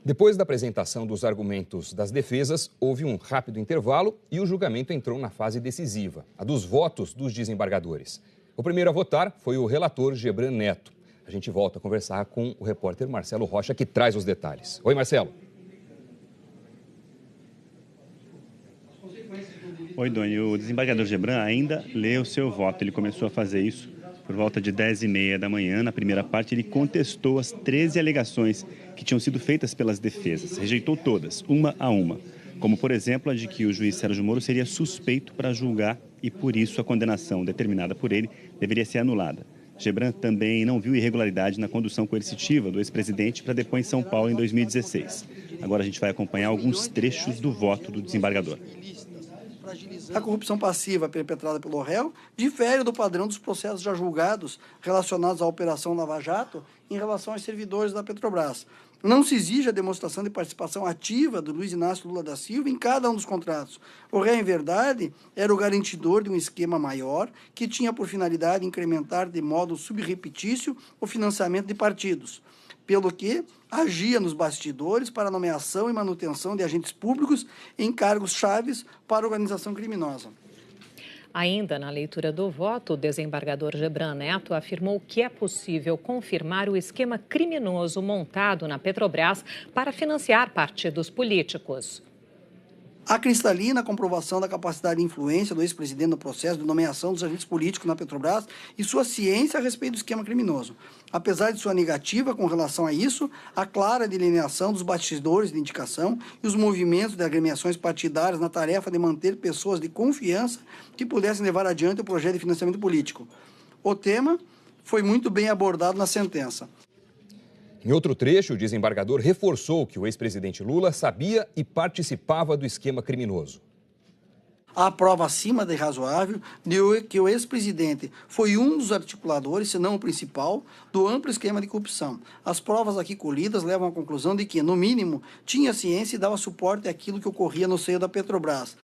Depois da apresentação dos argumentos das defesas, houve um rápido intervalo e o julgamento entrou na fase decisiva, a dos votos dos desembargadores. O primeiro a votar foi o relator Gebran Neto. A gente volta a conversar com o repórter Marcelo Rocha, que traz os detalhes. Oi, Marcelo. Oi, Doni. O desembargador Gebran ainda lê o seu voto. Ele começou a fazer isso por volta de 10h30 da manhã. Na primeira parte, ele contestou as 13 alegações que tinham sido feitas pelas defesas. Rejeitou todas, uma a uma. Como, por exemplo, a de que o juiz Sérgio Moro seria suspeito para julgar e, por isso, a condenação determinada por ele deveria ser anulada. Gebran também não viu irregularidade na condução coercitiva do ex-presidente para depor em São Paulo em 2016. Agora a gente vai acompanhar alguns trechos do voto do desembargador. A corrupção passiva perpetrada pelo réu difere do padrão dos processos já julgados relacionados à Operação Lava Jato em relação aos servidores da Petrobras. Não se exige a demonstração de participação ativa do Luiz Inácio Lula da Silva em cada um dos contratos. O réu, em verdade, era o garantidor de um esquema maior que tinha por finalidade incrementar de modo subrepetício o financiamento de partidos, pelo que agia nos bastidores para a nomeação e manutenção de agentes públicos em cargos chaves para a organização criminosa. Ainda na leitura do voto, o desembargador Gebran Neto afirmou que é possível confirmar o esquema criminoso montado na Petrobras para financiar partidos políticos. A cristalina comprovação da capacidade de influência do ex-presidente no processo de nomeação dos agentes políticos na Petrobras e sua ciência a respeito do esquema criminoso. Apesar de sua negativa com relação a isso, a clara delineação dos bastidores de indicação e os movimentos de agremiações partidárias na tarefa de manter pessoas de confiança que pudessem levar adiante o projeto de financiamento político. O tema foi muito bem abordado na sentença. Em outro trecho, o desembargador reforçou que o ex-presidente Lula sabia e participava do esquema criminoso. Há prova acima de razoável de que o ex-presidente foi um dos articuladores, se não o principal, do amplo esquema de corrupção. As provas aqui colhidas levam à conclusão de que, no mínimo, tinha ciência e dava suporte àquilo que ocorria no seio da Petrobras.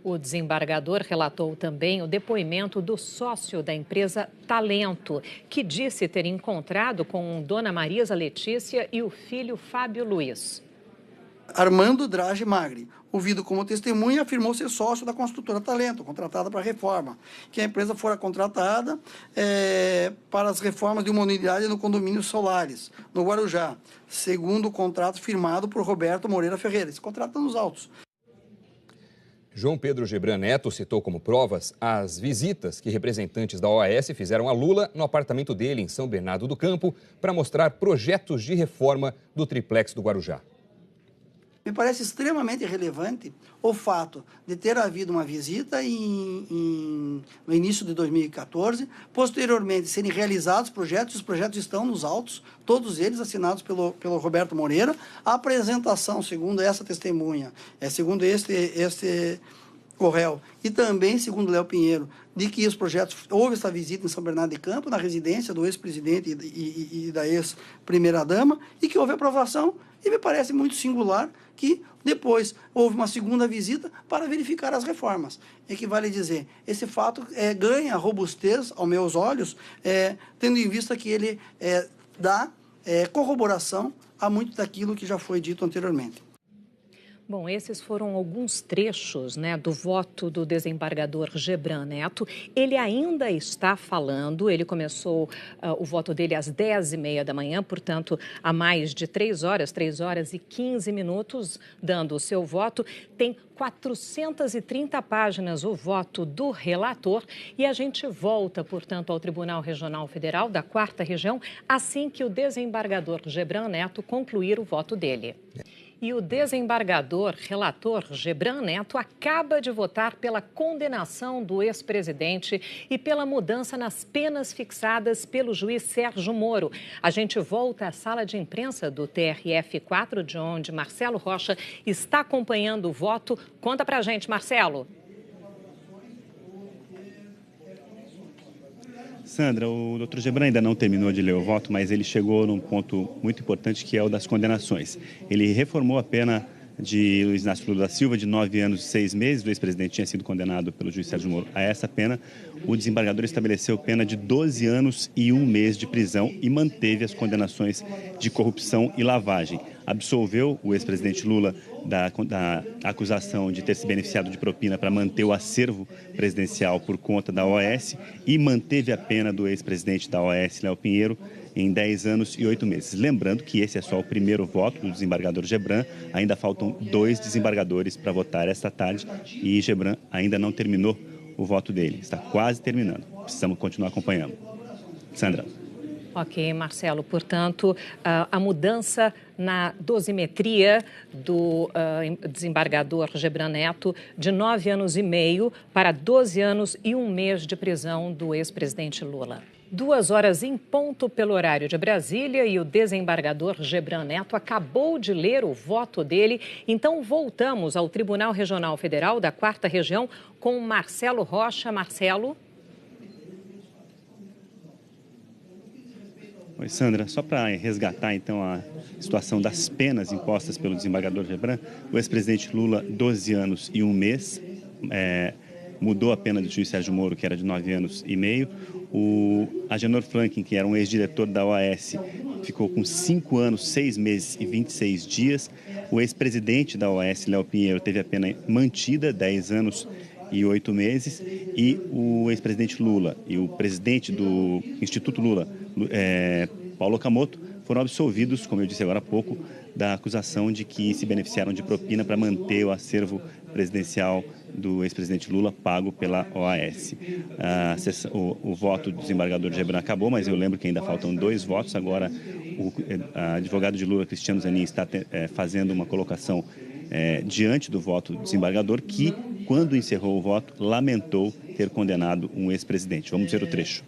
O desembargador relatou também o depoimento do sócio da empresa Talento, que disse ter encontrado com Dona Marisa Letícia e o filho Fábio Luiz. Armando Drage Magri, ouvido como testemunha, afirmou ser sócio da construtora Talento, contratada para a reforma, que a empresa fora contratada para as reformas de uma unidade no condomínio Solares, no Guarujá, segundo o contrato firmado por Roberto Moreira Ferreira. Esse contrato está nos autos. João Pedro Gebran Neto citou como provas as visitas que representantes da OAS fizeram a Lula no apartamento dele em São Bernardo do Campo para mostrar projetos de reforma do triplex do Guarujá. Me parece extremamente relevante o fato de ter havido uma visita no início de 2014, posteriormente serem realizados projetos, os projetos estão nos autos, todos eles assinados pelo Roberto Moreira. A apresentação, segundo essa testemunha, segundo o réu, e também, segundo Léo Pinheiro, de que os projetos, houve essa visita em São Bernardo de Campo, na residência do ex-presidente e da ex-primeira-dama, e que houve aprovação, e me parece muito singular que depois houve uma segunda visita para verificar as reformas. Equivale a dizer, esse fato ganha robustez, aos meus olhos, tendo em vista que ele dá corroboração a muito daquilo que já foi dito anteriormente. Bom, esses foram alguns trechos, do voto do desembargador Gebran Neto. Ele ainda está falando, ele começou o voto dele às 10h30 da manhã, portanto, há mais de 3 horas e 15 minutos, dando o seu voto. Tem 430 páginas o voto do relator e a gente volta, portanto, ao Tribunal Regional Federal da 4ª Região assim que o desembargador Gebran Neto concluir o voto dele. E o desembargador relator Gebran Neto acaba de votar pela condenação do ex-presidente e pela mudança nas penas fixadas pelo juiz Sérgio Moro. A gente volta à sala de imprensa do TRF4, de onde Marcelo Rocha está acompanhando o voto. Conta pra gente, Marcelo. Sandra, o Dr. Gebran ainda não terminou de ler o voto, mas ele chegou num ponto muito importante que é o das condenações. Ele reformou a pena de Luiz Inácio Lula da Silva, de 9 anos e 6 meses. O ex-presidente tinha sido condenado pelo juiz Sérgio Moro a essa pena. O desembargador estabeleceu pena de 12 anos e 1 mês de prisão e manteve as condenações de corrupção e lavagem. Absolveu o ex-presidente Lula da acusação de ter se beneficiado de propina para manter o acervo presidencial por conta da OAS e manteve a pena do ex-presidente da OAS, Léo Pinheiro, em 10 anos e 8 meses. Lembrando que esse é só o primeiro voto do desembargador Gebran, ainda faltam 2 desembargadores para votar esta tarde e Gebran ainda não terminou o voto dele, está quase terminando. Precisamos continuar acompanhando. Sandra. Ok, Marcelo. Portanto, a mudança na dosimetria do desembargador Gebran Neto de 9 anos e meio para 12 anos e 1 mês de prisão do ex-presidente Lula. 2 horas em ponto pelo horário de Brasília e o desembargador Gebran Neto acabou de ler o voto dele. Então, voltamos ao Tribunal Regional Federal da 4ª Região com Marcelo Rocha. Marcelo. Oi, Sandra. Só para resgatar, então, a situação das penas impostas pelo desembargador Gebran, o ex-presidente Lula, 12 anos e 1 mês, mudou a pena do juiz Sérgio Moro, que era de 9 anos e meio. O Agenor Franklin, que era um ex-diretor da OAS, ficou com 5 anos, 6 meses e 26 dias. O ex-presidente da OAS, Léo Pinheiro, teve a pena mantida, 10 anos e 8 meses. E o ex-presidente Lula e o presidente do Instituto Lula, Paulo Okamoto, foram absolvidos, como eu disse agora há pouco, da acusação de que se beneficiaram de propina para manter o acervo presidencial do ex-presidente Lula pago pela OAS. O voto do desembargador Gebran acabou, mas eu lembro que ainda faltam 2 votos. Agora, o advogado de Lula, Cristiano Zanin, está fazendo uma colocação diante do voto do desembargador, que, quando encerrou o voto, lamentou ter condenado um ex-presidente. Vamos ver o trecho.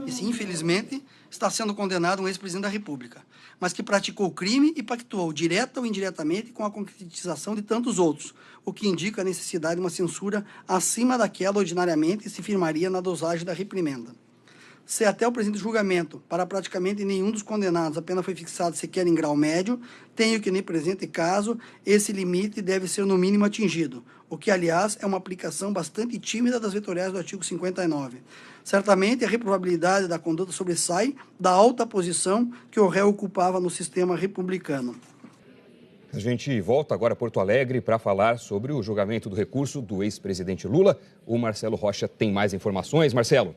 Esse, infelizmente, está sendo condenado um ex-presidente da República, mas que praticou crime e pactuou, direta ou indiretamente, com a concretização de tantos outros, o que indica a necessidade de uma censura acima daquela ordinariamente se firmaria na dosagem da reprimenda. Se até o presente julgamento, para praticamente nenhum dos condenados, a pena foi fixada sequer em grau médio, tenho que, no presente caso, esse limite deve ser no mínimo atingido, o que, aliás, é uma aplicação bastante tímida das vetoriais do artigo 59. Certamente, a reprovabilidade da conduta sobressai da alta posição que o réu ocupava no sistema republicano. A gente volta agora a Porto Alegre para falar sobre o julgamento do recurso do ex-presidente Lula. O Marcelo Rocha tem mais informações. Marcelo.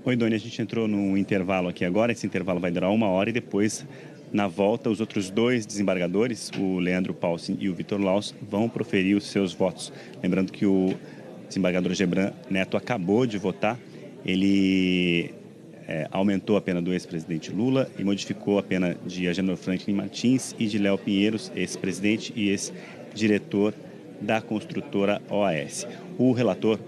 Oi, Doni, a gente entrou num intervalo aqui agora. Esse intervalo vai durar 1 hora e depois, na volta, os outros 2 desembargadores, o Leandro Paulsen e o Vitor Laus, vão proferir os seus votos. Lembrando que o desembargador Gebran Neto acabou de votar. Ele aumentou a pena do ex-presidente Lula e modificou a pena de Agenor Franklin Martins e de Léo Pinheiros, ex-presidente e ex-diretor da construtora OAS. O relator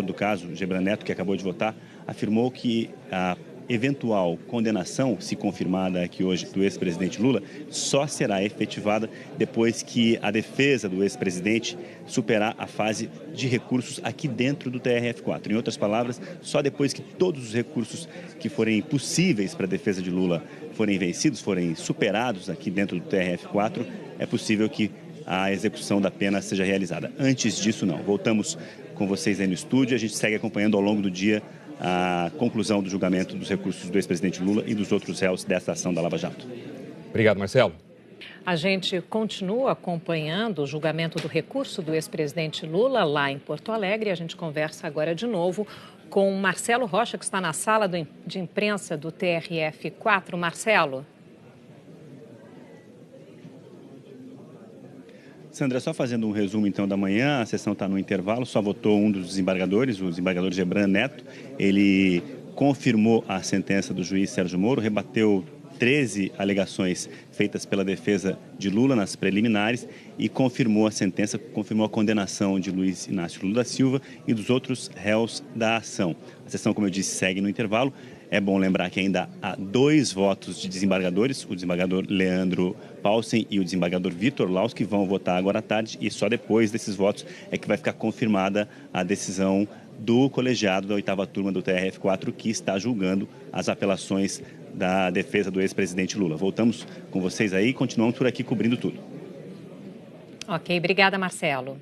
do caso, Gebran Neto, que acabou de votar, afirmou que a eventual condenação, se confirmada aqui hoje, do ex-presidente Lula, só será efetivada depois que a defesa do ex-presidente superar a fase de recursos aqui dentro do TRF4. Em outras palavras, só depois que todos os recursos que forem possíveis para a defesa de Lula forem vencidos, forem superados aqui dentro do TRF4, é possível que a execução da pena seja realizada. Antes disso, não. Voltamos com vocês aí no estúdio. A gente segue acompanhando ao longo do dia a conclusão do julgamento dos recursos do ex-presidente Lula e dos outros réus desta ação da Lava Jato. Obrigado, Marcelo. A gente continua acompanhando o julgamento do recurso do ex-presidente Lula lá em Porto Alegre. A gente conversa agora de novo com Marcelo Rocha, que está na sala de imprensa do TRF4. Marcelo. Sandra, só fazendo um resumo então da manhã, a sessão está no intervalo, só votou um dos desembargadores, o desembargador Gebran Neto. Ele confirmou a sentença do juiz Sérgio Moro, rebateu 13 alegações feitas pela defesa de Lula nas preliminares e confirmou a sentença, confirmou a condenação de Luiz Inácio Lula da Silva e dos outros réus da ação. A sessão, como eu disse, segue no intervalo. É bom lembrar que ainda há 2 votos de desembargadores, o desembargador Leandro Paulsen e o desembargador Vitor Laus, que vão votar agora à tarde, e só depois desses votos é que vai ficar confirmada a decisão do colegiado da 8ª turma do TRF4, que está julgando as apelações da defesa do ex-presidente Lula. Voltamos com vocês aí e continuamos por aqui cobrindo tudo. Ok, obrigada, Marcelo.